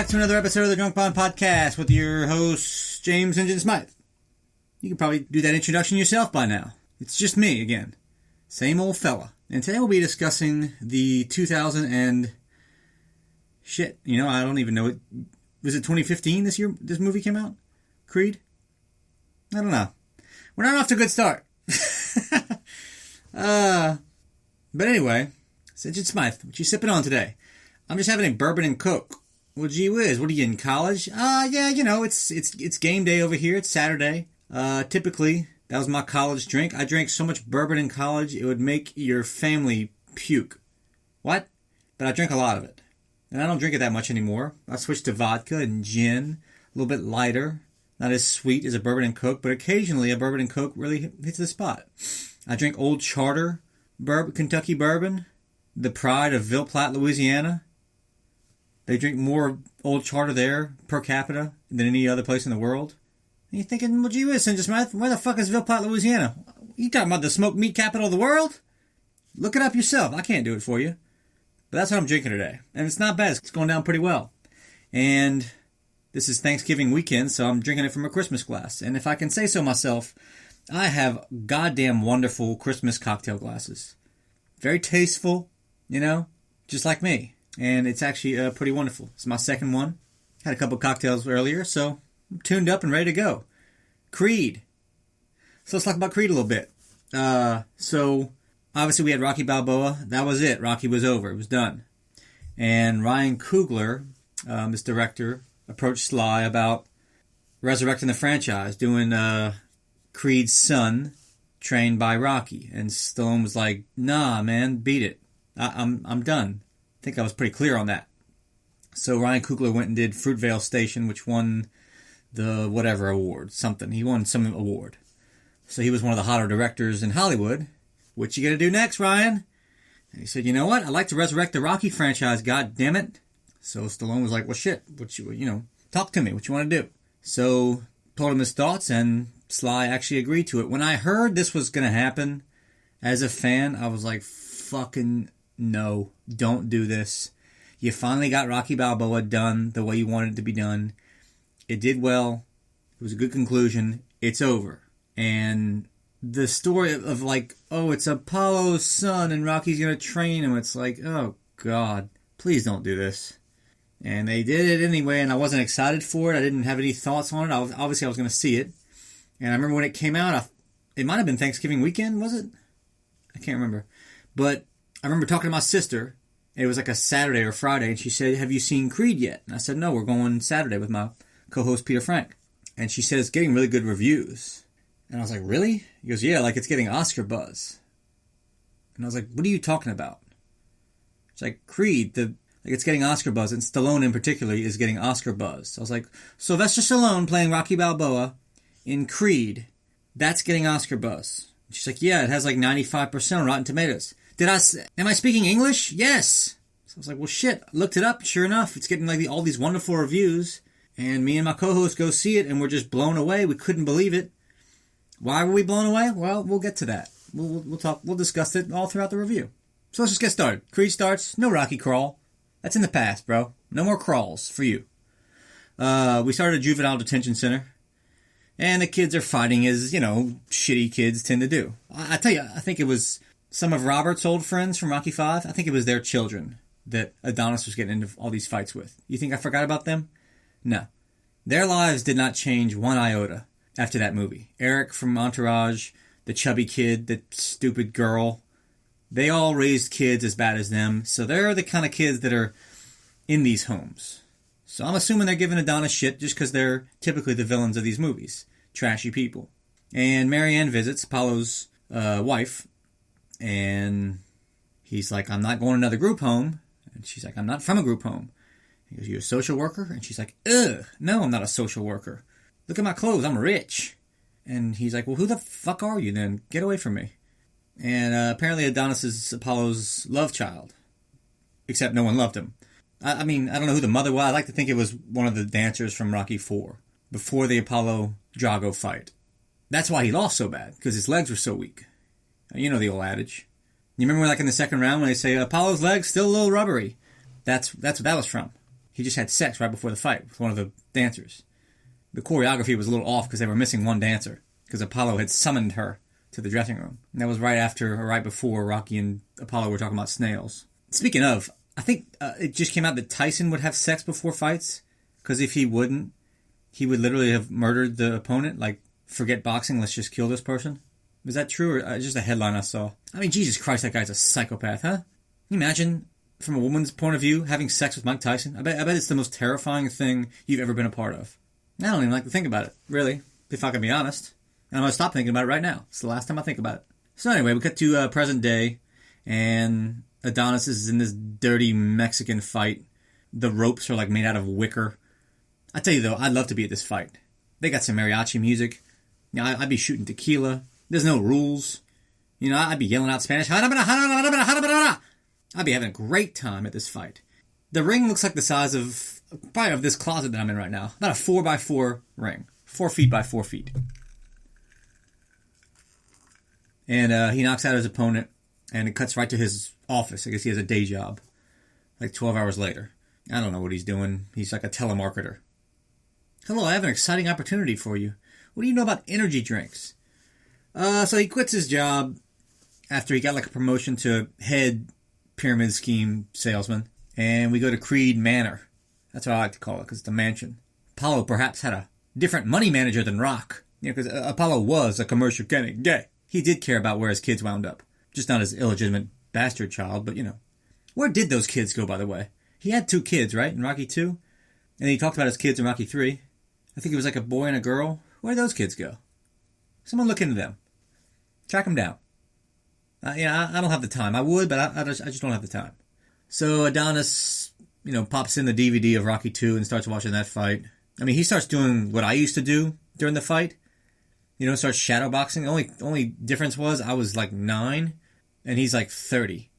back to another episode of the Drunk Bond Podcast with your hosts, James and Jen Smythe. You can probably do that introduction yourself by now. It's just me again. Same old fella. And today we'll be discussing the 2000 and... Shit, I don't even know it. Was it 2015 this year this movie came out? Creed? I don't know. We're not off to a good start. But anyway, Jen Smythe, what you sipping on today? I'm just having a bourbon and Coke. Well, gee whiz, what are you in college? Yeah, it's game day over here. It's Saturday. Typically, that was my college drink. I drank so much bourbon in college, it would make your family puke. What? But I drank a lot of it. And I don't drink it that much anymore. I switched to vodka and gin, a little bit lighter. Not as sweet as a bourbon and Coke, but occasionally a bourbon and Coke really hits the spot. I drink Old Charter Kentucky bourbon, the pride of Ville Platte, Louisiana. They drink more Old Charter there per capita than any other place in the world. And you're thinking, well, gee whiz, Jen Smythe, where the fuck is Ville Platte, Louisiana? You talking about the smoked meat capital of the world? Look it up yourself. I can't do it for you. But that's what I'm drinking today. And it's not bad. It's going down pretty well. And this is Thanksgiving weekend, so I'm drinking it from a Christmas glass. And if I can say so myself, I have goddamn wonderful Christmas cocktail glasses. Very tasteful, just like me. And it's actually pretty wonderful. It's my second one. Had a couple cocktails earlier, so I'm tuned up and ready to go. Creed. So let's talk about Creed a little bit. So obviously we had Rocky Balboa. That was it. Rocky was over. It was done. And Ryan Coogler, this director, approached Sly about resurrecting the franchise, doing Creed's son trained by Rocky. And Stallone was like, nah, man, beat it. I'm done. I think I was pretty clear on that. So Ryan Coogler went and did Fruitvale Station, which won the whatever award, something. He won some award. So he was one of the hotter directors in Hollywood. What you gonna do next, Ryan? And he said, you know what? I'd like to resurrect the Rocky franchise, god damn it. So Stallone was like, well, shit, talk to me. What you want to do? So told him his thoughts, and Sly actually agreed to it. When I heard this was gonna happen, as a fan, I was like, fucking no, don't do this. You finally got Rocky Balboa done the way you wanted it to be done. It did well. It was a good conclusion. It's over. And the story of like, oh, it's Apollo's son and Rocky's going to train him. It's like, oh, God, please don't do this. And they did it anyway, and I wasn't excited for it. I didn't have any thoughts on it. Obviously, I was going to see it. And I remember when it came out, it might have been Thanksgiving weekend, was it? I can't remember. But I remember talking to my sister. It was like a Saturday or Friday, and she said, have you seen Creed yet? And I said, no, we're going Saturday with my co-host Peter Frank. And she said, it's getting really good reviews. And I was like, really? He goes, yeah, like it's getting Oscar buzz. And I was like, what are you talking about? It's like, Creed, it's getting Oscar buzz, and Stallone in particular is getting Oscar buzz. I was like, Sylvester Stallone playing Rocky Balboa in Creed, that's getting Oscar buzz. And she's like, yeah, it has like 95% on Rotten Tomatoes. Am I speaking English? Yes. So I was like, well, shit. I looked it up. Sure enough, it's getting like all these wonderful reviews. And me and my co-host go see it, and we're just blown away. We couldn't believe it. Why were we blown away? Well, we'll get to that. We'll discuss it all throughout the review. So let's just get started. Creed starts. No Rocky crawl. That's in the past, bro. No more crawls for you. We started a juvenile detention center. And the kids are fighting as, shitty kids tend to do. I tell you, I think it was some of Robert's old friends from Rocky V. I think it was their children that Adonis was getting into all these fights with. You think I forgot about them? No. Their lives did not change one iota after that movie. Eric from Entourage, the chubby kid, the stupid girl, they all raised kids as bad as them. So they're the kind of kids that are in these homes. So I'm assuming they're giving Adonis shit just because they're typically the villains of these movies. Trashy people. And Marianne visits, Apollo's wife. And he's like, I'm not going to another group home. And she's like, I'm not from a group home. He goes, you a social worker? And she's like, ugh, no, I'm not a social worker. Look at my clothes, I'm rich. And he's like, well, who the fuck are you then? Get away from me. And apparently Adonis is Apollo's love child. Except no one loved him. I mean, I don't know who the mother was. I like to think it was one of the dancers from Rocky IV. Before the Apollo Drago fight. That's why he lost so bad. Because his legs were so weak. You know the old adage. You remember like in the second round when they say, Apollo's legs still a little rubbery? That's what that was from. he just had sex right before the fight with one of the dancers. The choreography was a little off because they were missing one dancer, because Apollo had summoned her to the dressing room. And that was right before Rocky and Apollo were talking about snails. Speaking of, I think it just came out that Tyson would have sex before fights, because if he wouldn't, he would literally have murdered the opponent. Like, forget boxing, let's just kill this person. Was that true, or just a headline I saw? I mean, Jesus Christ, that guy's a psychopath, huh? Can you imagine, from a woman's point of view, having sex with Mike Tyson? I bet it's the most terrifying thing you've ever been a part of. I don't even like to think about it, really, if I can be honest. And I'm going to stop thinking about it right now. It's the last time I think about it. So anyway, we cut to present day, and Adonis is in this dirty Mexican fight. The ropes are like made out of wicker. I tell you though, I'd love to be at this fight. They got some mariachi music. You know, I'd be shooting tequila. There's no rules. You know, I'd be yelling out Spanish. I'd be having a great time at this fight. The ring looks like the size of, probably of this closet that I'm in right now. About a 4x4 ring. 4 feet by 4 feet. And he knocks out his opponent, and it cuts right to his office. I guess he has a day job. Like 12 hours later. I don't know what he's doing. He's like a telemarketer. Hello, I have an exciting opportunity for you. What do you know about energy drinks? So he quits his job after he got like a promotion to head pyramid scheme salesman. And we go to Creed Manor. That's what I like to call it, because it's a mansion. Apollo perhaps had a different money manager than Rock. You know, because Apollo was a commercial kind of guy. He did care about where his kids wound up. Just not his illegitimate bastard child, but you know. Where did those kids go, by the way? He had 2 kids, right, in Rocky 2? And then he talked about his kids in Rocky 3. I think it was like a boy and a girl. Where did those kids go? Someone look into them. Track them down. I don't have the time. I would, but I just don't have the time. So Adonis, you know, pops in the DVD of Rocky 2 and starts watching that fight. I mean, he starts doing what I used to do during the fight. You know, starts shadowboxing. The only difference was I was like 9 and he's like 30.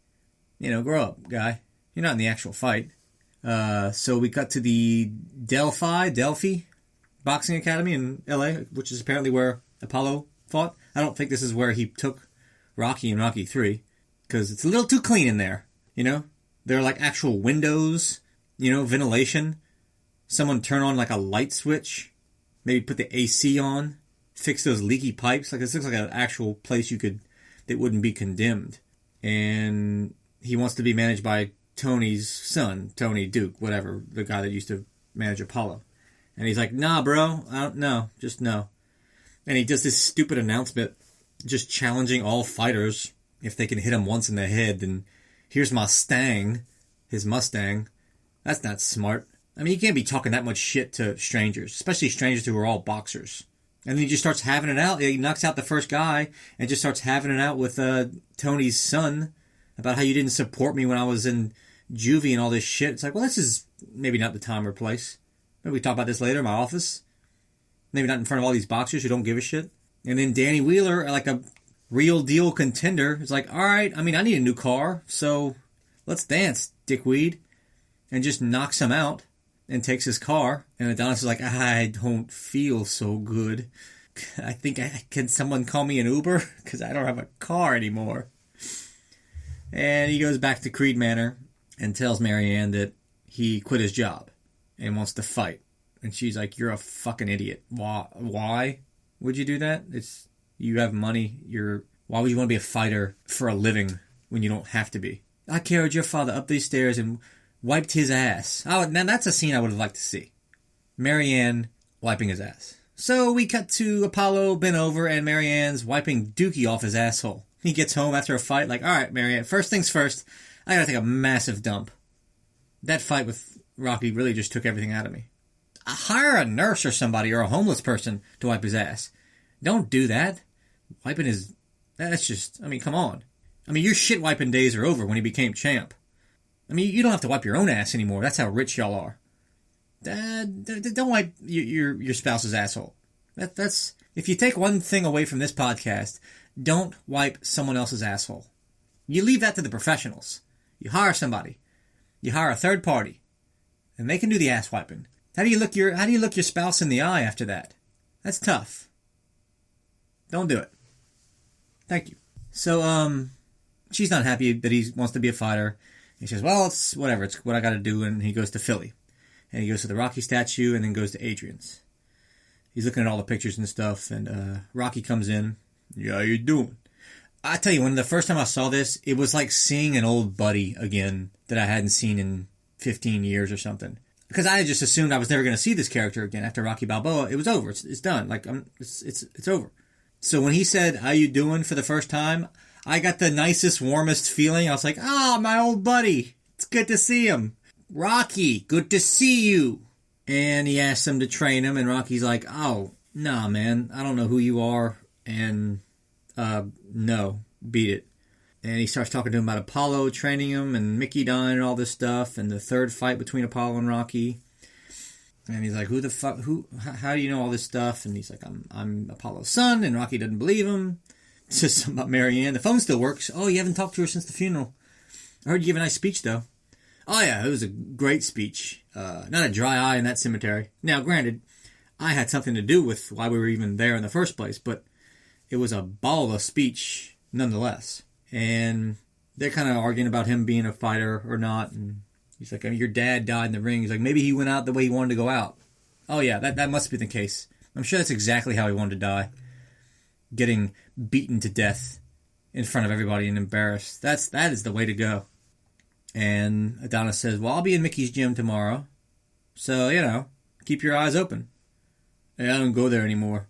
You know, grow up, guy. You're not in the actual fight. So we cut to the Delphi Boxing Academy in LA, which is apparently where Apollo fought. I don't think this is where he took Rocky in Rocky 3, because it's a little too clean in there, you know? There are like actual windows, you know, ventilation. Someone turn on like a light switch, maybe put the AC on, fix those leaky pipes. Like, this looks like an actual place that wouldn't be condemned. And he wants to be managed by Tony's son, Tony Duke, whatever, the guy that used to manage Apollo. And he's like, nah, bro, no, just no. And he does this stupid announcement, just challenging all fighters. If they can hit him once in the head, then here's my Stang, his Mustang. That's not smart. I mean, you can't be talking that much shit to strangers, especially strangers who are all boxers. And then he just starts having it out. He knocks out the first guy and just starts having it out with Tony's son about how you didn't support me when I was in juvie and all this shit. It's like, well, this is maybe not the time or place. Maybe we talk about this later in my office. Maybe not in front of all these boxers who don't give a shit. And then Danny Wheeler, like a real deal contender, is like, all right, I mean, I need a new car, so let's dance, dickweed. And just knocks him out and takes his car. And Adonis is like, I don't feel so good. I think, can someone call me an Uber? Because I don't have a car anymore. And he goes back to Creed Manor and tells Marianne that he quit his job and wants to fight. And she's like, you're a fucking idiot. Why would you do that? You have money. Why would you want to be a fighter for a living when you don't have to be? I carried your father up these stairs and wiped his ass. Oh, now that's a scene I would have liked to see. Marianne wiping his ass. So we cut to Apollo bent over and Marianne's wiping Dookie off his asshole. He gets home after a fight like, all right, Marianne, first things first, I gotta take a massive dump. That fight with Rocky really just took everything out of me. Hire a nurse or somebody or a homeless person to wipe his ass. Don't do that. That's just, I mean, come on. I mean, your shit wiping days are over when he became champ. I mean, you don't have to wipe your own ass anymore. That's how rich y'all are. Don't wipe your spouse's asshole. That's if you take one thing away from this podcast, don't wipe someone else's asshole. You leave that to the professionals. You hire somebody. You hire a third party, and they can do the ass wiping. How do you look your spouse in the eye after that? That's tough. Don't do it. Thank you. So, she's not happy that he wants to be a fighter. He says, well, it's whatever. It's what I got to do. And he goes to Philly. And he goes to the Rocky statue and then goes to Adrian's. He's looking at all the pictures and stuff, and Rocky comes in. Yeah, how you doing? I tell you, when the first time I saw this, it was like seeing an old buddy again that I hadn't seen in 15 years or something. Because I had just assumed I was never going to see this character again after Rocky Balboa. It was over. It's done. Like it's over. So when he said, "How you doing?" for the first time, I got the nicest, warmest feeling. I was like, "Ah, my old buddy. It's good to see him. Rocky, good to see you." And he asks him to train him, and Rocky's like, "Oh, nah, man. I don't know who you are, and no, beat it." And he starts talking to him about Apollo training him and Mickey dying and all this stuff and the third fight between Apollo and Rocky. And he's like, how do you know all this stuff? And he's like, I'm Apollo's son. And Rocky doesn't believe him. It's just something about Marianne. The phone still works. Oh, you haven't talked to her since the funeral. I heard you give a nice speech, though. Oh, yeah, it was a great speech. Not a dry eye in that cemetery. Now, granted, I had something to do with why we were even there in the first place, but it was a ball of speech nonetheless. And they're kind of arguing about him being a fighter or not. And he's like, your dad died in the ring. He's like, maybe he went out the way he wanted to go out. Oh, yeah, that must be the case. I'm sure that's exactly how he wanted to die. Getting beaten to death in front of everybody and embarrassed. That is the way to go. And Adonis says, well, I'll be in Mickey's gym tomorrow. So, keep your eyes open. Hey, I don't go there anymore.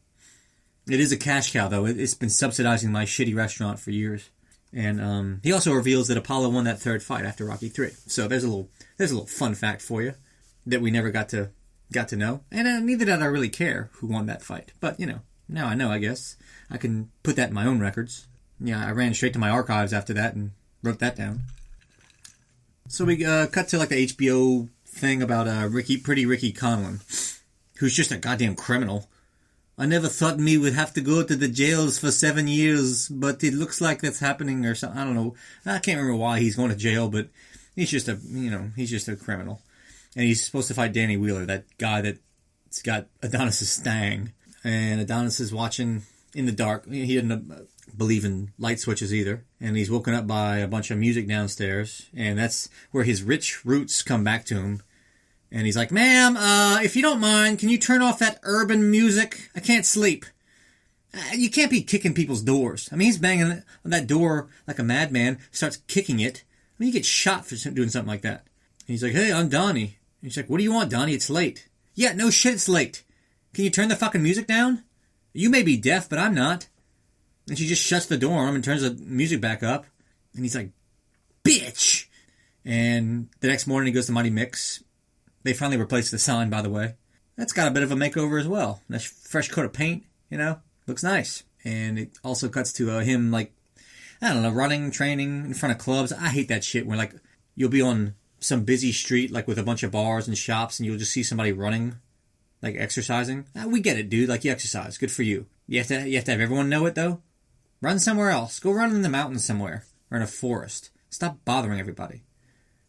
It is a cash cow, though. It's been subsidizing my shitty restaurant for years. And he also reveals that Apollo won that third fight after Rocky 3. So there's a little fun fact for you that we never got to know. And neither did I really care who won that fight. But, now I know, I guess. I can put that in my own records. Yeah, I ran straight to my archives after that and wrote that down. So we cut to like the HBO thing about Pretty Ricky Conlon, who's just a goddamn criminal. I never thought me would have to go to the jails for 7 years, but it looks like that's happening or something. I don't know. I can't remember why he's going to jail, but he's just a criminal. And he's supposed to fight Danny Wheeler, that guy that's got Adonis' stang. And Adonis is watching in the dark. He didn't believe in light switches either. And he's woken up by a bunch of music downstairs. And that's where his rich roots come back to him. And he's like, ma'am, if you don't mind, can you turn off that urban music? I can't sleep. You can't be kicking people's doors. I mean, he's banging on that door like a madman, starts kicking it. I mean, you get shot for doing something like that. And he's like, hey, I'm Donnie. And he's like, what do you want, Donnie? It's late. Yeah, no shit, it's late. Can you turn the fucking music down? You may be deaf, but I'm not. And she just shuts the door on him and turns the music back up. And he's like, bitch! And the next morning he goes to Mighty Mix. They finally replaced the sign, by the way. That's got a bit of a makeover as well. Nice fresh coat of paint, looks nice. And it also cuts to him, running, training in front of clubs. I hate that shit where, you'll be on some busy street, with a bunch of bars and shops, and you'll just see somebody running, exercising. We get it, dude. You exercise. Good for you. You have to have everyone know it, though. Run somewhere else. Go run in the mountains somewhere or in a forest. Stop bothering everybody.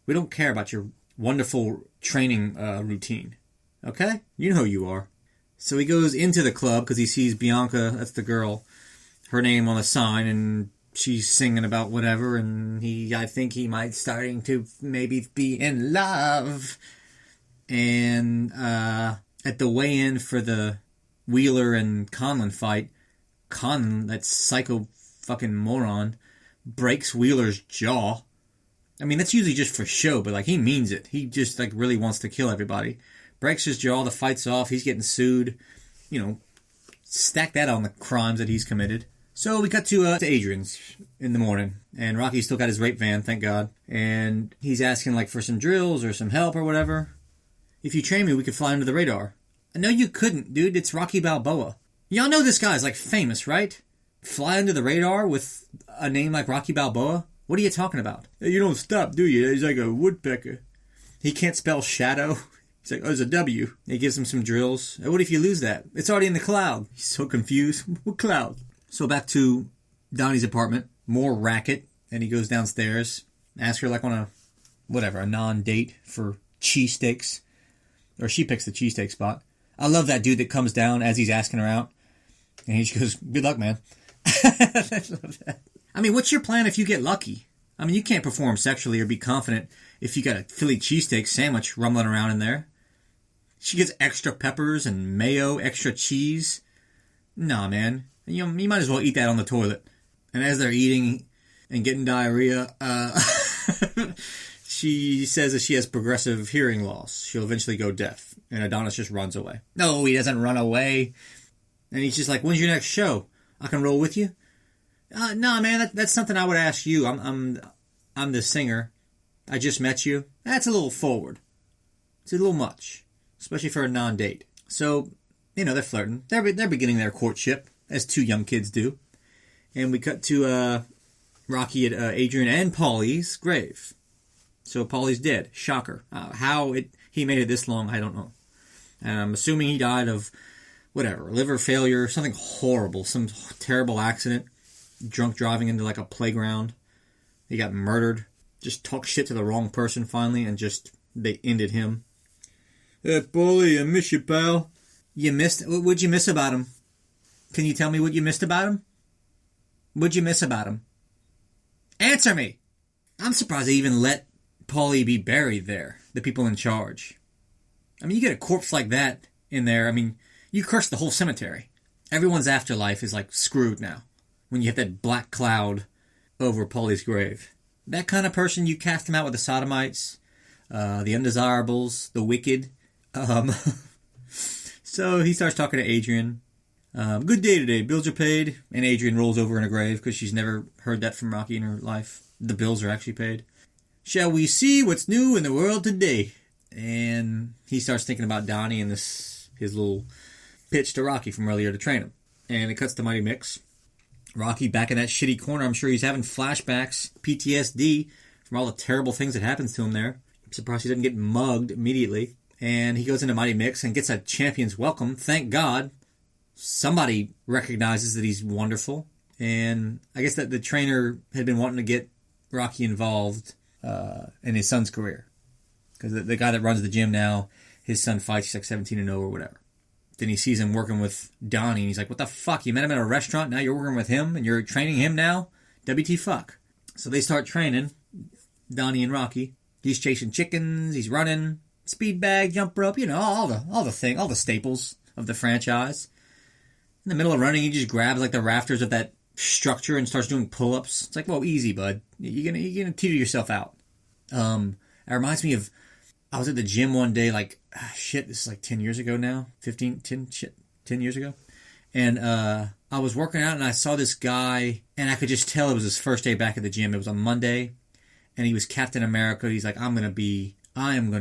We don't care about your wonderful training routine. Okay? You know who you are. So he goes into the club because he sees Bianca, that's the girl, her name on the sign, and she's singing about whatever, and I think he might starting to maybe be in love. And at the weigh-in for the Wheeler and Conlon fight, Conlon, that psycho fucking moron, breaks Wheeler's jaw. I mean, that's usually just for show, but, he means it. He just, really wants to kill everybody. Breaks his jaw, the fight's off, he's getting sued. Stack that on the crimes that he's committed. So we cut to Adrian's in the morning, and Rocky's still got his rape van, thank God. And he's asking, for some drills or some help or whatever. If you train me, we could fly under the radar. No, you couldn't, dude. It's Rocky Balboa. Y'all know this guy's, famous, right? Fly under the radar with a name like Rocky Balboa? What are you talking about? You don't stop, do you? He's like a woodpecker. He can't spell shadow. He's like, oh, there's a W. He gives him some drills. What if you lose that? It's already in the cloud. He's so confused. What cloud? So back to Donnie's apartment. More racket. And he goes downstairs. Asks her on a non-date for cheesesteaks. Or she picks the cheesesteak spot. I love that dude that comes down as he's asking her out. And he just goes, good luck, man. I love that. I mean, what's your plan if you get lucky? I mean, you can't perform sexually or be confident if you got a Philly cheesesteak sandwich rumbling around in there. She gets extra peppers and mayo, extra cheese. Nah, man. You might as well eat that on the toilet. And as they're eating and getting diarrhea, she says that she has progressive hearing loss. She'll eventually go deaf. And Adonis just runs away. No, he doesn't run away. And he's just like, when's your next show? I can roll with you? Nah, man, that's something I would ask you. I'm the singer. I just met you. That's a little forward. It's a little much. Especially for a non-date. So, they're flirting. They're beginning their courtship, as two young kids do. And we cut to Rocky at Adrian and Paulie's grave. So Paulie's dead. Shocker. How he made it this long, I don't know. And I'm assuming he died of, whatever, liver failure, something horrible, some terrible accident. Drunk driving into like a playground. He got murdered. Just talked shit to the wrong person finally, and they ended him. Hey, Paulie, I miss you, pal. What'd you miss about him? Can you tell me what you missed about him? What'd you miss about him? Answer me! I'm surprised they even let Paulie be buried there, the people in charge. I mean, you get a corpse like that in there, I mean, you curse the whole cemetery. Everyone's afterlife is like screwed now, when you have that black cloud over Paulie's grave. That kind of person, you cast him out with the sodomites, the undesirables, the wicked. So he starts talking to Adrian. Good day today. Bills are paid. And Adrian rolls over in her grave because she's never heard that from Rocky in her life. The bills are actually paid. Shall we see what's new in the world today? And he starts thinking about Donnie and his little pitch to Rocky from earlier to train him. And it cuts to Mighty Mix. Rocky back in that shitty corner. I'm sure he's having flashbacks, PTSD, from all the terrible things that happens to him there. I'm surprised he doesn't get mugged immediately. And he goes into Mighty Mix and gets a champion's welcome. Thank God. Somebody recognizes that he's wonderful. And I guess that the trainer had been wanting to get Rocky involved in his son's career. Because the guy that runs the gym now, his son fights, he's like 17-0 or whatever. Then he sees him working with Donnie, and he's like, what the fuck? You met him at a restaurant, now you're working with him, and you're training him now? WT fuck. So they start training, Donnie and Rocky. He's chasing chickens, he's running, speed bag, jump rope, all the staples of the franchise. In the middle of running, he just grabs like the rafters of that structure and starts doing pull-ups. It's like, whoa, easy, bud. You're gonna teeter yourself out. It reminds me of, I was at the gym one day, this is like 10 years ago now. 10 years ago. And I was working out and I saw this guy, and I could just tell it was his first day back at the gym. It was on Monday, and he was Captain America. He's like, I am going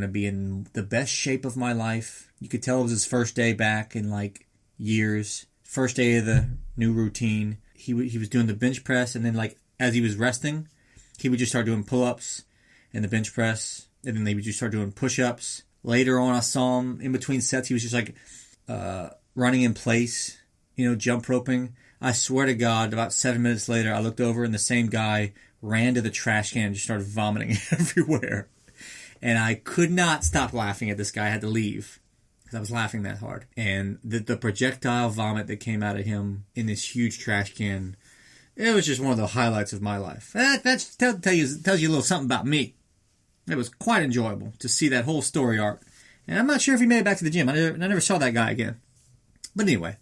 to be in the best shape of my life. You could tell it was his first day back in years. First day of the new routine. He was doing the bench press, and then as he was resting, he would just start doing pull-ups and the bench press, and then they would just start doing push-ups. Later on, I saw him in between sets. He was just running in place, jump roping. I swear to God, about 7 minutes later, I looked over and the same guy ran to the trash can and just started vomiting everywhere. And I could not stop laughing at this guy. I had to leave because I was laughing that hard. And the projectile vomit that came out of him in this huge trash can, it was just one of the highlights of my life. That tells you a little something about me. It was quite enjoyable to see that whole story arc. And I'm not sure if he made it back to the gym. I never saw that guy again. But anyway.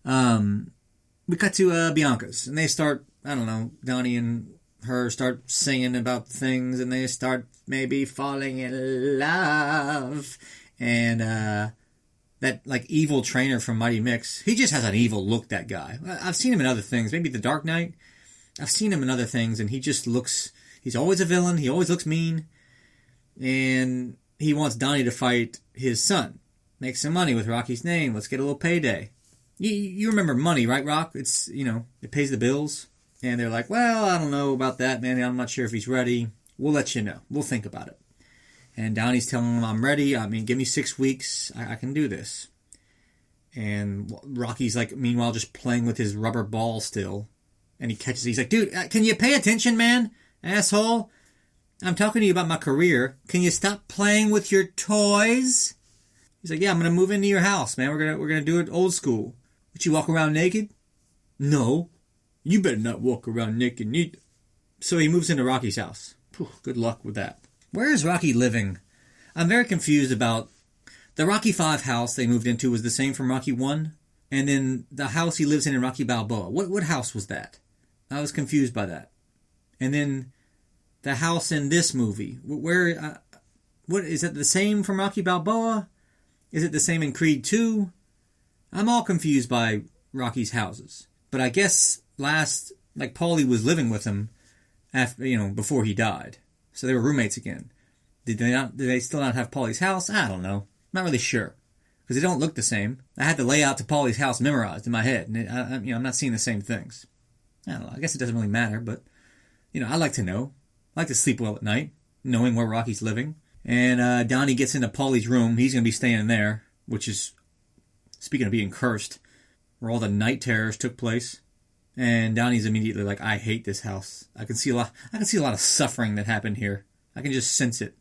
We cut to Bianca's. And they start, I don't know, Donnie and her start singing about things. And they start maybe falling in love. And that evil trainer from Mighty Mix, he just has an evil look, that guy. I've seen him in other things. Maybe The Dark Knight. I've seen him in other things. And he just looks... He's always a villain. He always looks mean. And he wants Donnie to fight his son. Make some money with Rocky's name. Let's get a little payday. You remember money, right, Rock? It's, it pays the bills. And they're like, well, I don't know about that, man. I'm not sure if he's ready. We'll let you know. We'll think about it. And Donnie's telling him, I'm ready. Give me 6 weeks. I can do this. And Rocky's meanwhile, just playing with his rubber ball still. And he catches it. He's like, dude, can you pay attention, man? Asshole, I'm talking to you about my career. Can you stop playing with your toys? He's like, yeah, I'm gonna move into your house, man. We're gonna do it old school. Would you walk around naked? No. You better not walk around naked neither. So he moves into Rocky's house. Good luck with that. Where is Rocky living? I'm very confused about the Rocky 5 house they moved into was the same from Rocky 1, and then the house he lives in Rocky Balboa. What house was that? I was confused by that. And then the house in this movie, what is it the same from Rocky Balboa? Is it the same in Creed 2? I'm all confused by Rocky's houses. But I guess Paulie was living with him after, before he died. So they were roommates again. Did they still not have Paulie's house? I don't know. Not really sure. Because they don't look the same. I had the layout to Paulie's house memorized in my head. And I'm not seeing the same things. I don't know. I guess it doesn't really matter, but, I like to know. I like to sleep well at night, knowing where Rocky's living. And Donnie gets into Paulie's room. He's going to be staying there, which is, speaking of being cursed, where all the night terrors took place. And Donnie's immediately like, I hate this house. I can see a lot of suffering that happened here. I can just sense it.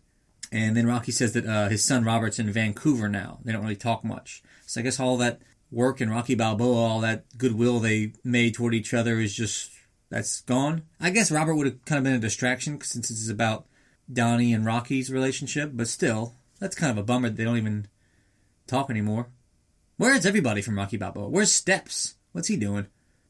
And then Rocky says that his son Robert's in Vancouver now. They don't really talk much. So I guess all that work in Rocky Balboa, all that goodwill they made toward each other that's gone. I guess Robert would have kind of been a distraction since it's about Donnie and Rocky's relationship. But still, that's kind of a bummer that they don't even talk anymore. Where's everybody from Rocky Balboa? Where's Steps? What's he doing?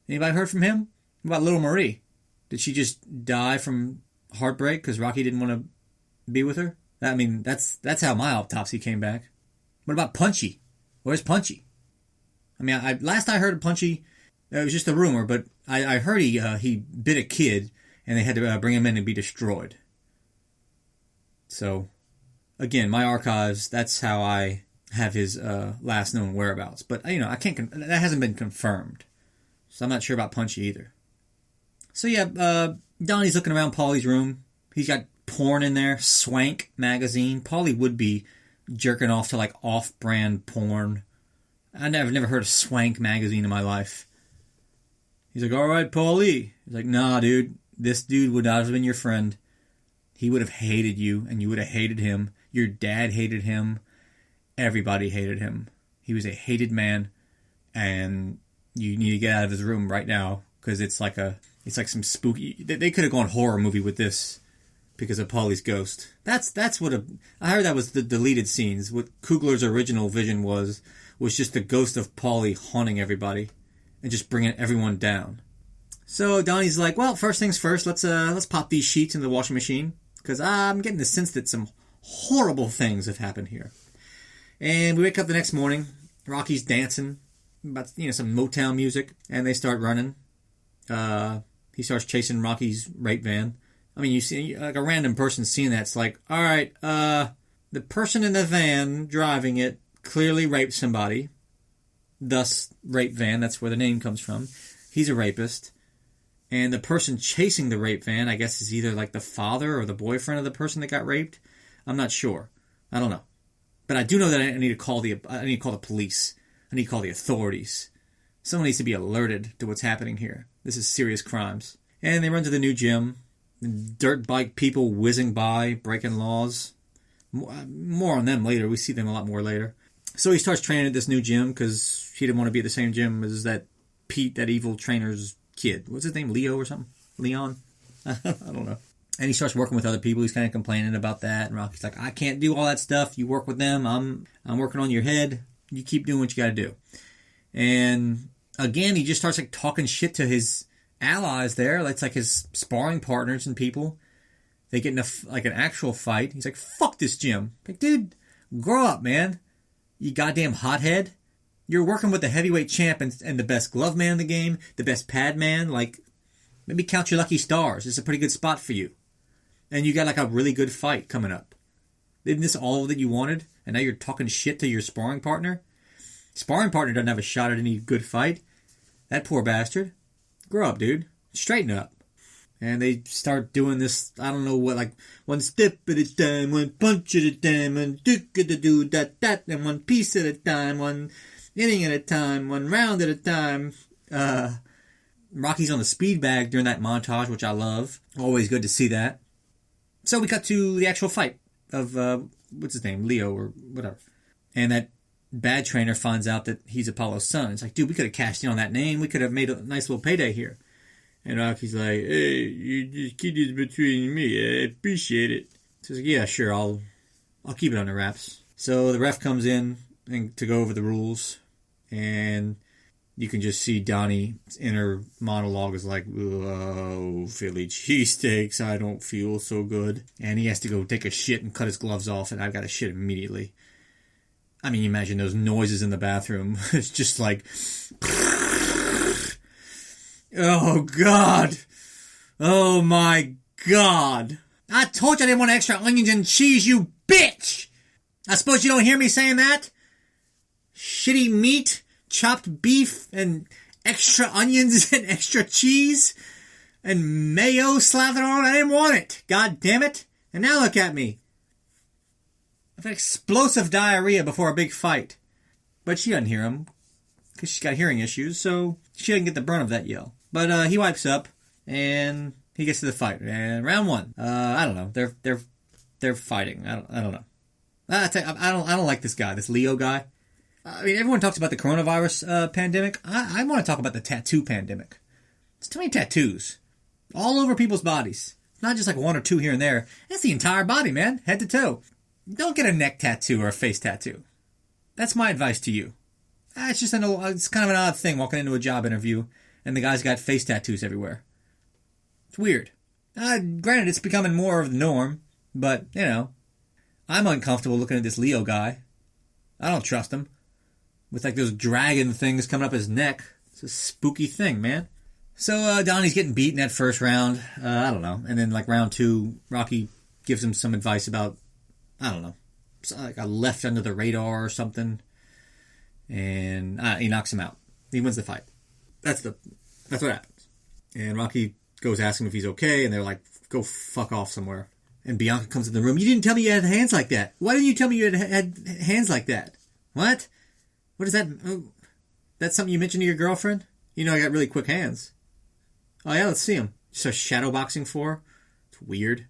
Anybody heard from him? What about Little Marie? Did she just die from heartbreak because Rocky didn't want to be with her? I mean, that's how my autopsy came back. What about Punchy? Where's Punchy? I mean, last I heard of Punchy, it was just a rumor, but I heard he bit a kid and they had to bring him in and be destroyed. So, again, my archives, that's how I have his last known whereabouts. But, I can't, that hasn't been confirmed. So I'm not sure about Punchy either. So yeah, Donnie's looking around Paulie's room. He's got porn in there, Swank magazine. Paulie would be jerking off to like off-brand porn. I've never heard of Swank magazine in my life. He's like, all right, Paulie. He's like, nah, dude. This dude would not have been your friend. He would have hated you, and you would have hated him. Your dad hated him. Everybody hated him. He was a hated man, and you need to get out of his room right now because it's like some spooky. They could have gone horror movie with this because of Paulie's ghost. That's what I heard that was the deleted scenes. What Coogler's original vision was just the ghost of Paulie haunting everybody and just bringing everyone down. So Donnie's like, well, first things first. Let's pop these sheets in the washing machine because I'm getting the sense that some horrible things have happened here. And we wake up the next morning. Rocky's dancing. About some Motown music, and they start running. He starts chasing Rocky's rape van. I mean, you see like a random person seeing that. It's like, all right, the person in the van driving it clearly raped somebody. Thus, rape van. That's where the name comes from. He's a rapist, and the person chasing the rape van, I guess, is either like the father or the boyfriend of the person that got raped. I'm not sure. I don't know, but I do know that I need to call the police. I need to call the authorities. Someone needs to be alerted to what's happening here. This is serious crimes. And they run to the new gym. Dirt bike people whizzing by, breaking laws. More on them later. We see them a lot more later. So he starts training at this new gym because he didn't want to be at the same gym as that Pete, that evil trainer's kid. What's his name? Leo or something? Leon? I don't know. And he starts working with other people. He's kind of complaining about that. And Rocky's like, I can't do all that stuff. You work with them. I'm working on your head. You keep doing what you got to do. And again, he just starts like talking shit to his allies there. It's like his sparring partners and people. They get in an actual fight. He's like, fuck this gym. Like, dude, grow up, man. You goddamn hothead. You're working with the heavyweight champ and the best glove man in the game, the best pad man. Like, maybe count your lucky stars. It's a pretty good spot for you. And you got like a really good fight coming up. Isn't this all that you wanted? And now you're talking shit to your sparring partner? Sparring partner doesn't have a shot at any good fight. That poor bastard. Grow up, dude. Straighten up. And they start doing this, I don't know what, like, one step at a time, one punch at a time, one do that, and one piece at a time, one inning at a time, one round at a time. Rocky's on the speed bag during that montage, which I love. Always good to see that. So we cut to the actual fight of, what's his name, Leo or whatever. And that bad trainer finds out that he's Apollo's son. It's like, dude, we could have cashed in on that name. We could have made a nice little payday here. And Rocky's like, hey, you just keep this between me. I appreciate it. So he's like, yeah, sure, I'll keep it under wraps. So the ref comes in to go over the rules, and you can just see Donnie's inner monologue is like, oh, Philly cheesesteaks, I don't feel so good. And he has to go take a shit and cut his gloves off, and I've got to shit immediately. I mean, imagine those noises in the bathroom. It's just like, oh, God. Oh, my God. I told you I didn't want extra onions and cheese, you bitch. I suppose you don't hear me saying that? Shitty meat, chopped beef, and extra onions and extra cheese, and mayo slathered on. I didn't want it. God damn it. And now look at me. I've had explosive diarrhea before a big fight. But she doesn't hear him, because she's got hearing issues, so she doesn't get the brunt of that yell. But he wipes up, and he gets to the fight. And round one. I don't know. They're fighting. I don't know. I don't like this guy, this Leo guy. I mean, everyone talks about the coronavirus pandemic. I want to talk about the tattoo pandemic. There's too many tattoos. All over people's bodies. Not just like one or two here and there. It's the entire body, man. Head to toe. Don't get a neck tattoo or a face tattoo. That's my advice to you. It's just it's kind of an odd thing walking into a job interview and the guy's got face tattoos everywhere. It's weird. Granted, it's becoming more of the norm, but, you know, I'm uncomfortable looking at this Leo guy. I don't trust him. With like those dragon things coming up his neck. It's a spooky thing, man. So Donnie's getting beaten that first round. I don't know. And then like round two, Rocky gives him some advice about, I don't know, like a left under the radar or something. And he knocks him out. He wins the fight. That's what happens. And Rocky goes asking him if he's okay, and they're like, go fuck off somewhere. And Bianca comes in the room. You didn't tell me you had hands like that. Why didn't you tell me you had hands like that? What? What is that? Oh, that's something you mentioned to your girlfriend? You know I got really quick hands. Oh yeah, let's see them. So shadowboxing for her? It's weird.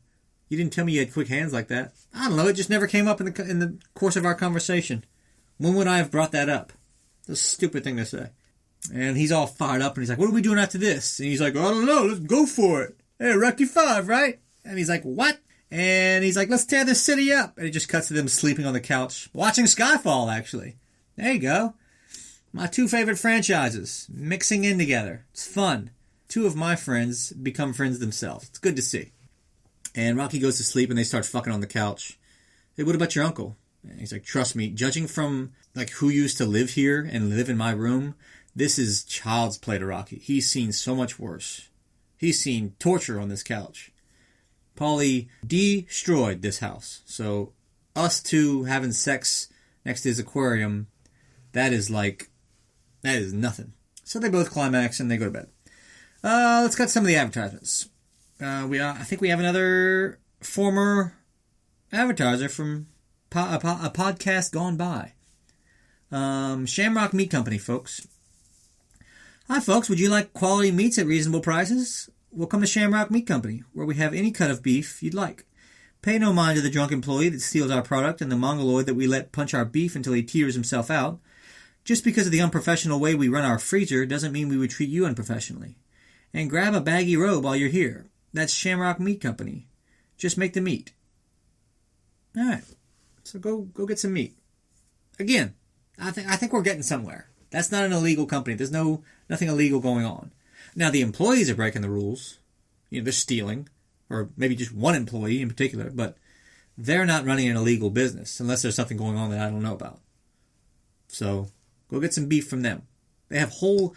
You didn't tell me you had quick hands like that. I don't know. It just never came up in the course of our conversation. When would I have brought that up? It's a stupid thing to say. And he's all fired up, and he's like, what are we doing after this? And he's like, I don't know. Let's go for it. Hey, Rocky 5, right? And he's like, what? And he's like, let's tear this city up. And it just cuts to them sleeping on the couch. Watching Skyfall, actually. There you go. My two favorite franchises. Mixing in together. It's fun. Two of my friends become friends themselves. It's good to see. And Rocky goes to sleep, and they start fucking on the couch. Hey, what about your uncle? And he's like, trust me, judging from like who used to live here and live in my room, this is child's play to Rocky. He's seen so much worse. He's seen torture on this couch. Paulie destroyed this house. So us two having sex next to his aquarium, that is nothing. So they both climax and they go to bed. Let's cut some of the advertisements. I think we have another former advertiser from a podcast gone by. Shamrock Meat Company, folks. Hi, folks. Would you like quality meats at reasonable prices? Well, come to Shamrock Meat Company, where we have any cut of beef you'd like. Pay no mind to the drunk employee that steals our product and the mongoloid that we let punch our beef until he tears himself out. Just because of the unprofessional way we run our freezer doesn't mean we would treat you unprofessionally. And grab a baggy robe while you're here. That's Shamrock Meat Company. Just make the meat. All right. So go get some meat. Again, I think we're getting somewhere. That's not an illegal company. There's nothing illegal going on. Now, the employees are breaking the rules. You know, they're stealing. Or maybe just one employee in particular. But they're not running an illegal business. Unless there's something going on that I don't know about. So, go get some beef from them. They have whole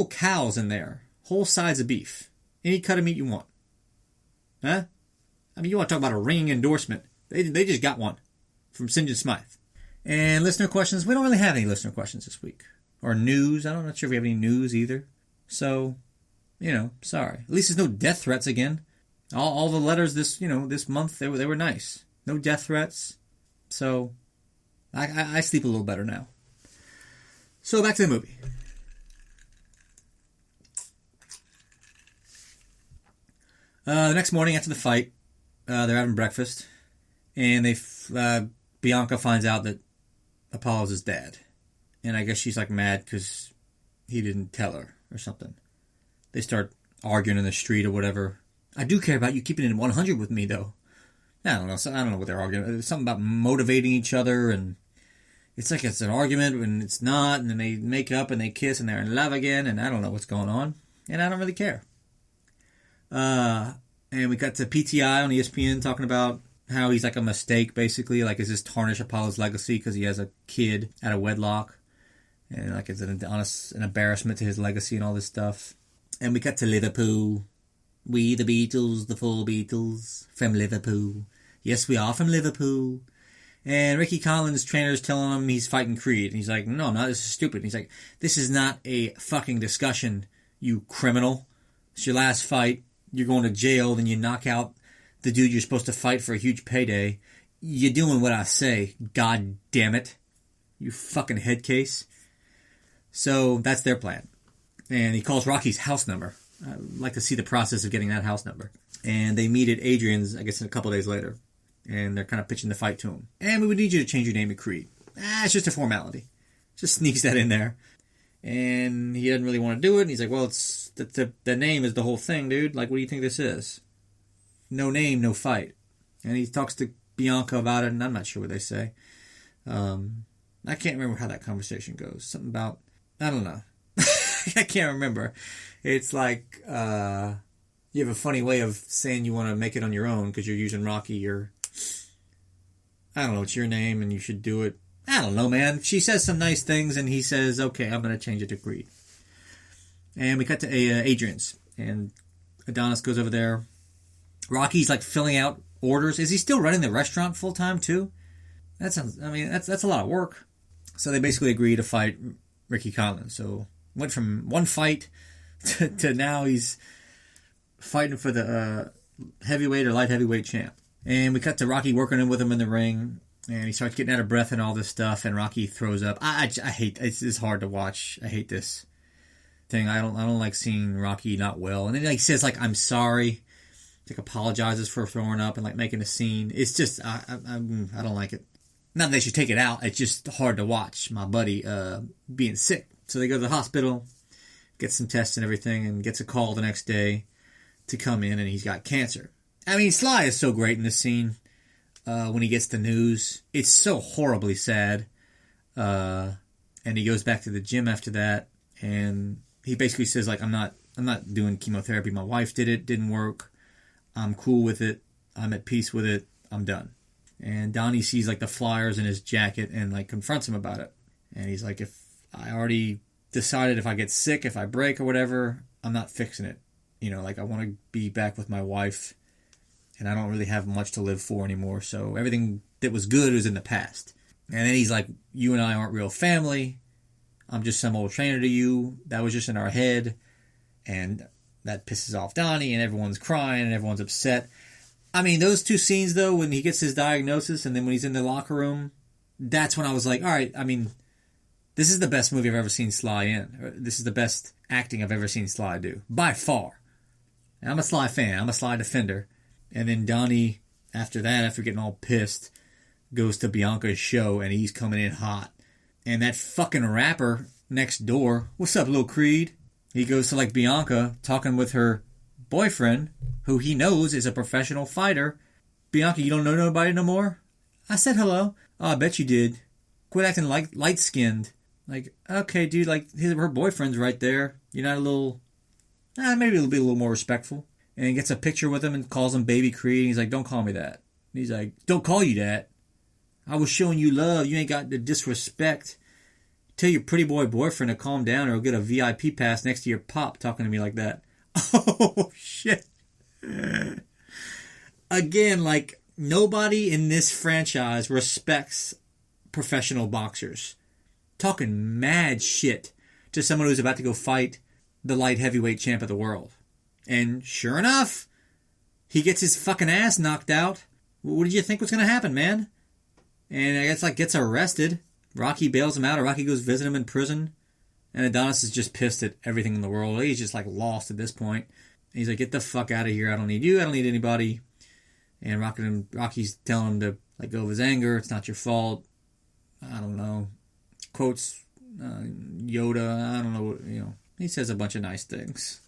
cows in there. Whole sides of beef. Any cut of meat you want. Huh? I mean, you want to talk about a ringing endorsement. They just got one. From St. John Smythe. And listener questions. We don't really have any listener questions this week. Or news. I'm not sure if we have any news either. So, you know, sorry. At least there's no death threats again. All the letters this month, they were nice. No death threats. So, I sleep a little better now. So, back to the movie. The next morning after the fight, they're having breakfast. And Bianca finds out that Apollo's his dad. And I guess she's like mad because he didn't tell her or something. They start arguing in the street or whatever. I do care about you keeping it 100 with me, though. I don't know. So I don't know what they're arguing. It's something about motivating each other, and it's like it's an argument when it's not, and then they make up and they kiss and they're in love again, and I don't know what's going on, and I don't really care. And we got to PTI on ESPN talking about how he's like a mistake, basically. Like, is this tarnish Apollo's legacy because he has a kid out of wedlock? And like, it's an embarrassment to his legacy and all this stuff. And we got to Liverpool. We, the Beatles, the full Beatles, from Liverpool. Yes, we are from Liverpool. And Ricky Collins' trainer's telling him he's fighting Creed. And he's like, no, I'm not. This is stupid. And he's like, this is not a fucking discussion, you criminal. It's your last fight. You're going to jail. Then you knock out the dude you're supposed to fight for a huge payday. You're doing what I say. God damn it. You fucking head case. So that's their plan. And he calls Rocky's house number. I'd like to see the process of getting that house number. And they meet at Adrian's, I guess, a couple days later. And they're kind of pitching the fight to him. And we would need you to change your name to Creed. It's just a formality. Just sneaks that in there. And he doesn't really want to do it. And he's like, well, it's the name is the whole thing, dude. Like, what do you think this is? No name, no fight. And he talks to Bianca about it, and I'm not sure what they say. I can't remember how that conversation goes. Something about, I don't know. I can't remember. It's like, you have a funny way of saying you want to make it on your own because you're using Rocky or, I don't know, it's your name and you should do it. I don't know, man. She says some nice things and he says, okay, I'm going to change it to Creed. And we cut to Adrian's and Adonis goes over there. Rocky's like filling out orders. Is he still running the restaurant full time too? That's a lot of work. So they basically agree to fight Ricky Collins. So went from one fight to now he's fighting for the heavyweight or light heavyweight champ. And we cut to Rocky working in with him in the ring, and he starts getting out of breath and all this stuff, and Rocky throws up. I hate it's hard to watch. I hate this thing. I don't like seeing Rocky not well. And then he says like I'm sorry, like apologizes for throwing up and like making a scene. It's just I don't like it. Not that they should take it out. It's just hard to watch my buddy being sick. So they go to the hospital, get some tests and everything, and gets a call the next day to come in, and he's got cancer. I mean, Sly is so great in this scene when he gets the news. It's so horribly sad. And he goes back to the gym after that, and he basically says, like, I'm not doing chemotherapy. My wife did it. Didn't work. I'm cool with it. I'm at peace with it. I'm done. And Donnie sees, like, the flyers in his jacket and, like, confronts him about it. And he's like, if I already decided if I get sick, if I break or whatever, I'm not fixing it. You know, like, I want to be back with my wife, and I don't really have much to live for anymore, so everything that was good was in the past. And then he's like, you and I aren't real family. I'm just some old trainer to you. That was just in our head. And that pisses off Donnie, and everyone's crying, and everyone's upset. I mean, those two scenes, though, when he gets his diagnosis, and then when he's in the locker room, that's when I was like, all right, I mean, this is the best movie I've ever seen Sly in. This is the best acting I've ever seen Sly do. By far. And I'm a Sly fan. I'm a Sly defender. And then Donnie, after that, after getting all pissed, goes to Bianca's show, and he's coming in hot. And that fucking rapper next door, what's up, Lil Creed? He goes to, like, Bianca, talking with her boyfriend, who he knows is a professional fighter. Bianca, you don't know nobody no more? I said hello. Oh, I bet you did. Quit acting like light-skinned. Like, okay, dude, like, her boyfriend's right there. You're not a little... maybe it'll be a little more respectful. And he gets a picture with him and calls him Baby Creed. And he's like, don't call me that. And he's like, don't call you that. I was showing you love. You ain't got the disrespect. Tell your pretty boy boyfriend to calm down or he'll get a VIP pass next to your pop talking to me like that. Oh, shit. Again, like, nobody in this franchise respects professional boxers. Talking mad shit to someone who's about to go fight the light heavyweight champ of the world. And sure enough, he gets his fucking ass knocked out. What did you think was going to happen, man? And I guess, like, gets arrested. Rocky bails him out, or Rocky goes visit him in prison. And Adonis is just pissed at everything in the world. He's just, like, lost at this point. And he's like, get the fuck out of here. I don't need you. I don't need anybody. And Rocky's telling him to let go of his anger. It's not your fault. I don't know. Quotes Yoda. I don't know. You know, he says a bunch of nice things.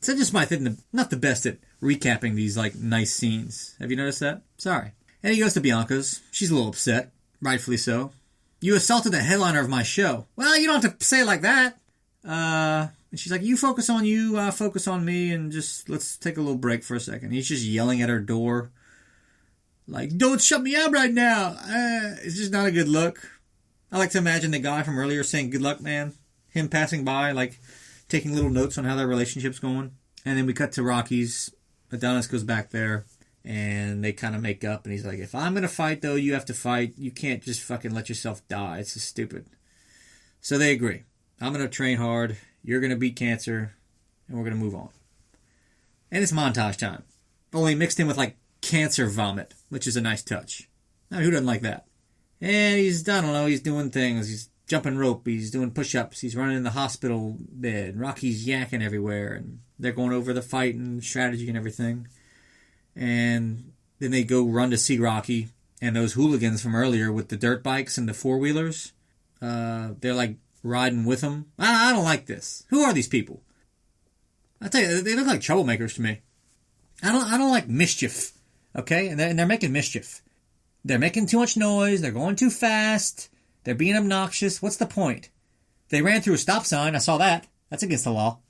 Sid Smith isn't not the best at recapping these, like, nice scenes. Have you noticed that? Sorry. And he goes to Bianca's. She's a little upset. Rightfully so. You assaulted the headliner of my show. Well, you don't have to say it like that. And she's like, you focus on you, I focus on me, and just let's take a little break for a second. He's just yelling at her door. Like, don't shut me up right now. It's just not a good look. I like to imagine the guy from earlier saying, good luck, man. Him passing by, like, taking little notes on how their relationship's going. And then we cut to Rocky's. Adonis goes back there. And they kind of make up, and he's like, if I'm going to fight, though, you have to fight. You can't just fucking let yourself die. It's just stupid. So they agree. I'm going to train hard. You're going to beat cancer, and we're going to move on. And it's montage time. Only mixed in with, like, cancer vomit, which is a nice touch. Now, who doesn't like that? And he's, I don't know, he's doing things. He's jumping rope. He's doing push-ups. He's running in the hospital bed. Rocky's yakking everywhere, and they're going over the fight and strategy and everything. And then they go run to see Rocky. And those hooligans from earlier with the dirt bikes and the four-wheelers, they're like riding with him. I don't like this. Who are these people? I tell you, they look like troublemakers to me. I don't like mischief. Okay? And they're making mischief. They're making too much noise. They're going too fast. They're being obnoxious. What's the point? They ran through a stop sign. I saw that. That's against the law.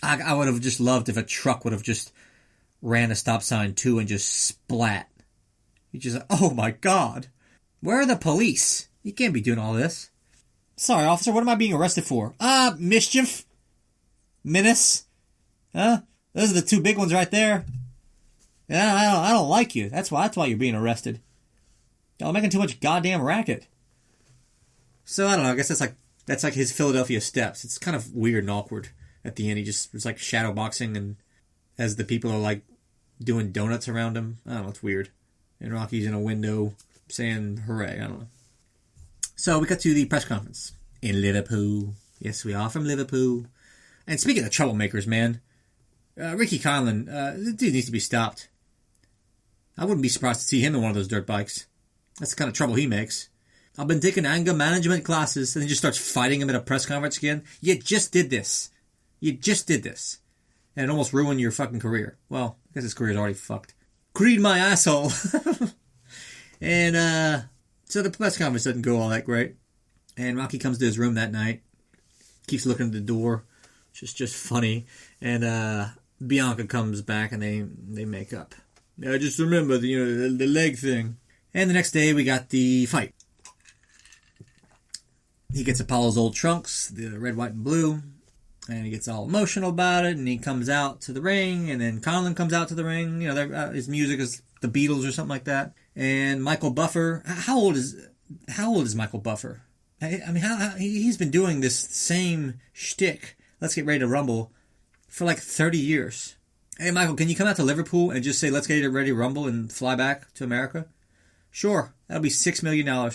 I would have just loved if a truck would have just ran a stop sign too and just splat. You just like, oh my God. Where are the police? You can't be doing all this. Sorry, officer, what am I being arrested for? Mischief? Menace? Huh? Those are the two big ones right there. Yeah, I don't like you. That's why you're being arrested. Y'all making too much goddamn racket. So I don't know, I guess that's like his Philadelphia steps. It's kind of weird and awkward at the end. It's like shadow boxing, and as the people are like doing donuts around him. I don't know, it's weird. And Rocky's in a window saying hooray. I don't know. So we got to the press conference in Liverpool. Yes, we are from Liverpool. And speaking of troublemakers, man, Ricky Conlon, the dude needs to be stopped. I wouldn't be surprised to see him in one of those dirt bikes. That's the kind of trouble he makes. I've been taking anger management classes, and he just starts fighting him at a press conference again. You just did this. And it almost ruined your fucking career. Well, I guess his career's already fucked. Creed my asshole. And, so the press conference doesn't go all that great. And Rocky comes to his room that night. Keeps looking at the door. It's just funny. And, Bianca comes back and they make up. I just remember the leg thing. And the next day we got the fight. He gets Apollo's old trunks, the red, white, and blue. And he gets all emotional about it, and he comes out to the ring, and then Conlon comes out to the ring. His music is the Beatles or something like that. And Michael Buffer, how old is Michael Buffer? I mean, he's been doing this same shtick, let's get ready to rumble, for like 30 years. Hey, Michael, can you come out to Liverpool and just say, let's get ready to rumble and fly back to America? Sure, that'll be $6 million.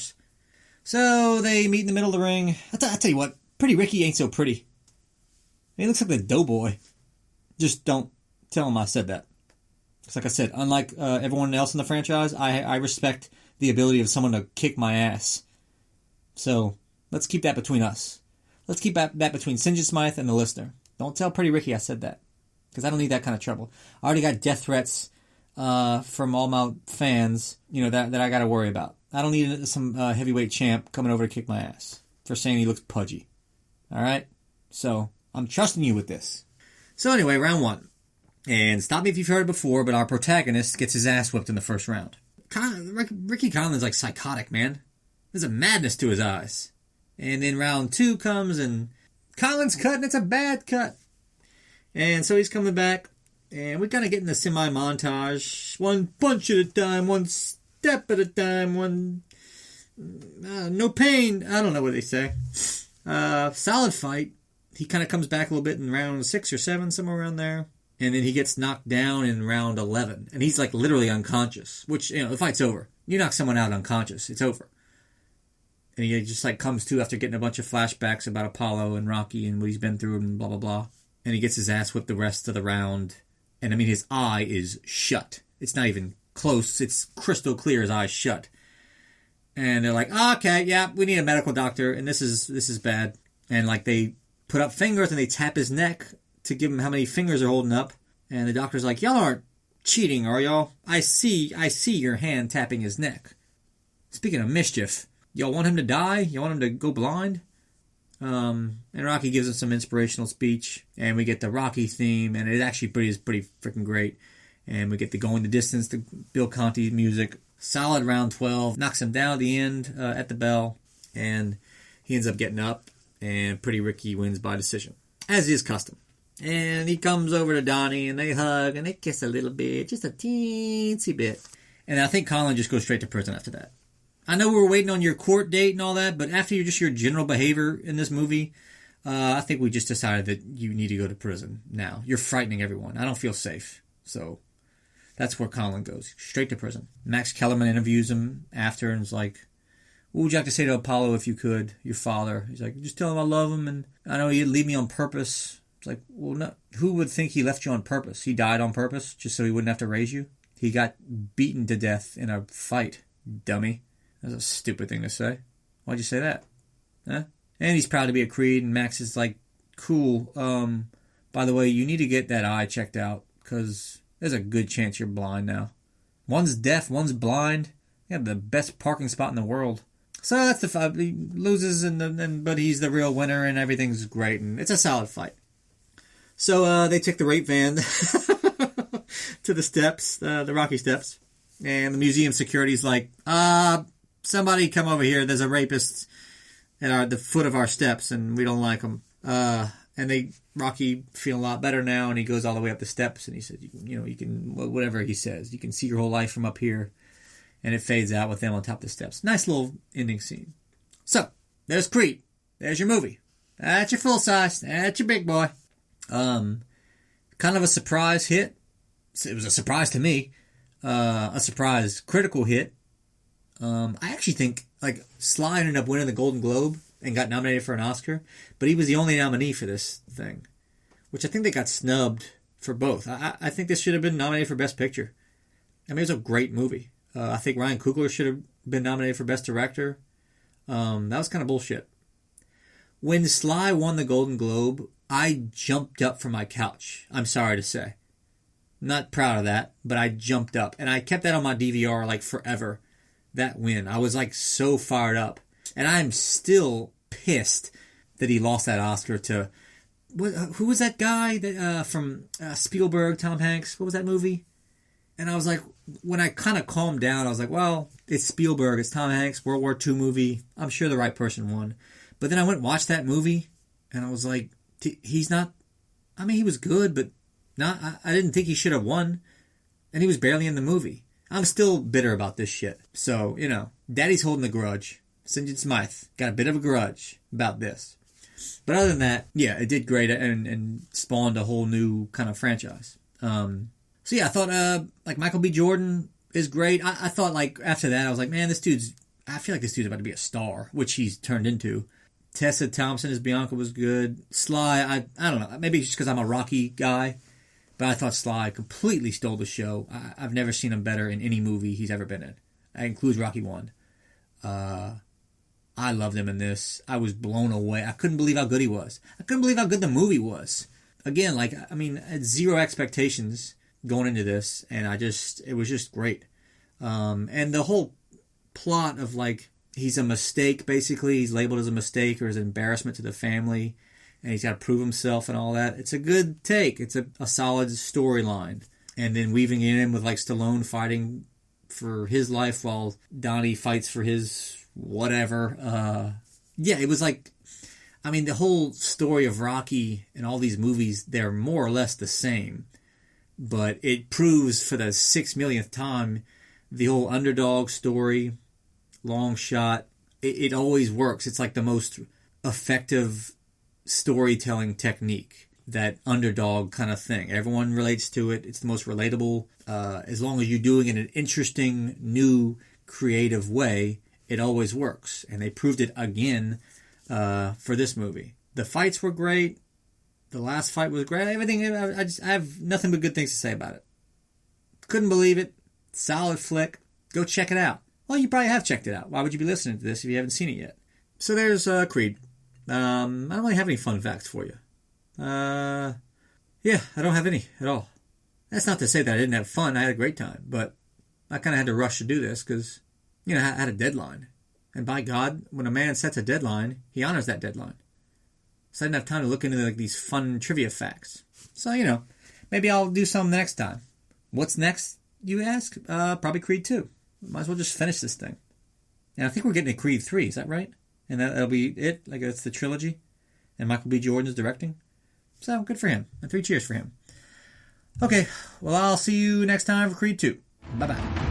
So they meet in the middle of the ring. I'll tell you what, Pretty Ricky ain't so pretty. He looks like the doughboy. Just don't tell him I said that. Because like I said, unlike everyone else in the franchise, I respect the ability of someone to kick my ass. So let's keep that between us. Let's keep that between St. Just Smith and the listener. Don't tell Pretty Ricky I said that. Because I don't need that kind of trouble. I already got death threats from all my fans, that I got to worry about. I don't need some heavyweight champ coming over to kick my ass for saying he looks pudgy. All right? So I'm trusting you with this. So anyway, round one. And stop me if you've heard it before, but our protagonist gets his ass whipped in the first round. Ricky Conlon's like psychotic, man. There's a madness to his eyes. And then round two comes, and Conlon's cut, and it's a bad cut. And so he's coming back, and we kind of get in a semi-montage. One punch at a time, one step at a time, no pain. I don't know what they say. Solid fight. He kind of comes back a little bit in round 6 or 7, somewhere around there. And then he gets knocked down in round 11. And he's like literally unconscious, which, the fight's over. You knock someone out unconscious, it's over. And he just like comes to after getting a bunch of flashbacks about Apollo and Rocky and what he's been through and blah, blah, blah. And he gets his ass whipped the rest of the round. And I mean, his eye is shut. It's not even close. It's crystal clear, his eye's shut. And they're like, okay, yeah, we need a medical doctor. And this is bad. And like they put up fingers and they tap his neck to give him how many fingers are holding up. And the doctor's like, y'all aren't cheating, are y'all? I see your hand tapping his neck. Speaking of mischief, y'all want him to die? You want him to go blind? And Rocky gives us some inspirational speech, and we get the Rocky theme, and it actually is pretty freaking great. And we get the Going the Distance, the Bill Conti music. Solid round 12, knocks him down at the end at the bell, and he ends up getting up, and Pretty Ricky wins by decision, as is custom. And he comes over to Donnie, and they hug, and they kiss a little bit, just a teensy bit. And I think Colin just goes straight to prison after that. I know we're waiting on your court date and all that, but after your general behavior in this movie, I think we just decided that you need to go to prison now. You're frightening everyone. I don't feel safe. So that's where Colin goes, straight to prison. Max Kellerman interviews him after and is like, what would you like to say to Apollo if you could, your father? He's like, just tell him I love him, and I know he'd leave me on purpose. It's like, well, no, who would think he left you on purpose? He died on purpose just so he wouldn't have to raise you? He got beaten to death in a fight, dummy. That's a stupid thing to say. Why'd you say that? Huh? And he's proud to be a Creed, and Max is like, cool. By the way, you need to get that eye checked out, because there's a good chance you're blind now. One's deaf, one's blind. You have the best parking spot in the world. So that's the fight. He loses, but he's the real winner, and everything's great, and it's a solid fight. So they take the rape van to the steps, the Rocky steps, and the museum security's like, somebody come over here. There's a rapist at the foot of our steps, and we don't like him. And Rocky feel a lot better now, and he goes all the way up the steps, and he said, you can, whatever he says, you can see your whole life from up here, and it fades out with them on top of the steps. Nice little ending scene. So, there's Creed. There's your movie. That's your full size. That's your big boy. Kind of a surprise hit. It was a surprise to me. A surprise critical hit. I actually think, Sly ended up winning the Golden Globe and got nominated for an Oscar, but he was the only nominee for this thing, which I think they got snubbed for both. I think this should have been nominated for Best Picture. I mean, it was a great movie. I think Ryan Coogler should have been nominated for Best Director. That was kind of bullshit. When Sly won the Golden Globe, I jumped up from my couch. I'm sorry to say. Not proud of that, but I jumped up. And I kept that on my DVR forever. That win. I was so fired up. And I'm still pissed that he lost that Oscar to... who was that guy that from Spielberg, Tom Hanks? What was that movie? And I was like, when I kind of calmed down, I was like, well, it's Spielberg, it's Tom Hanks, World War II movie. I'm sure the right person won. But then I went and watched that movie, and I was like, he's not... I mean, he was good, but not. I didn't think he should have won. And he was barely in the movie. I'm still bitter about this shit. So, Daddy's holding a grudge. St. John Smythe got a bit of a grudge about this. But other than that, yeah, it did great and spawned a whole new kind of franchise. So yeah, I thought Michael B. Jordan is great. I thought after that, I was like, man, I feel like this dude's about to be a star, which he's turned into. Tessa Thompson as Bianca was good. Sly, I don't know, maybe it's just because I'm a Rocky guy, but I thought Sly completely stole the show. I've never seen him better in any movie he's ever been in. That includes Rocky 1. I loved him in this. I was blown away. I couldn't believe how good he was. I couldn't believe how good the movie was. Again, I had zero expectations going into this, and it was just great. And the whole plot of he's a mistake, basically. He's labeled as a mistake or as an embarrassment to the family, and he's got to prove himself and all that. It's a good take. It's a solid storyline. And then weaving it in with Stallone fighting for his life while Donnie fights for his whatever. Yeah, it was the whole story of Rocky and all these movies, they're more or less the same. But it proves for the 6 millionth time the whole underdog story, long shot, it always works. It's the most effective storytelling technique, that underdog kind of thing. Everyone relates to it. It's the most relatable. As long as you're doing it in an interesting, new, creative way, it always works. And they proved it again for this movie. The fights were great. The last fight was great. Everything, I have nothing but good things to say about it. Couldn't believe it. Solid flick. Go check it out. Well, you probably have checked it out. Why would you be listening to this if you haven't seen it yet? So there's Creed. I don't really have any fun facts for you. Yeah, I don't have any at all. That's not to say that I didn't have fun. I had a great time, but I kind of had to rush to do this because, I had a deadline. And by God, when a man sets a deadline, he honors that deadline. So I didn't have time to look into these fun trivia facts. So, maybe I'll do some next time. What's next, you ask? Probably Creed 2. Might as well just finish this thing. And I think we're getting to Creed 3, is that right? And that'll be it? Like it's the trilogy? And Michael B. Jordan's directing? So, good for him. And 3 cheers for him. Okay, well, I'll see you next time for Creed 2. Bye-bye.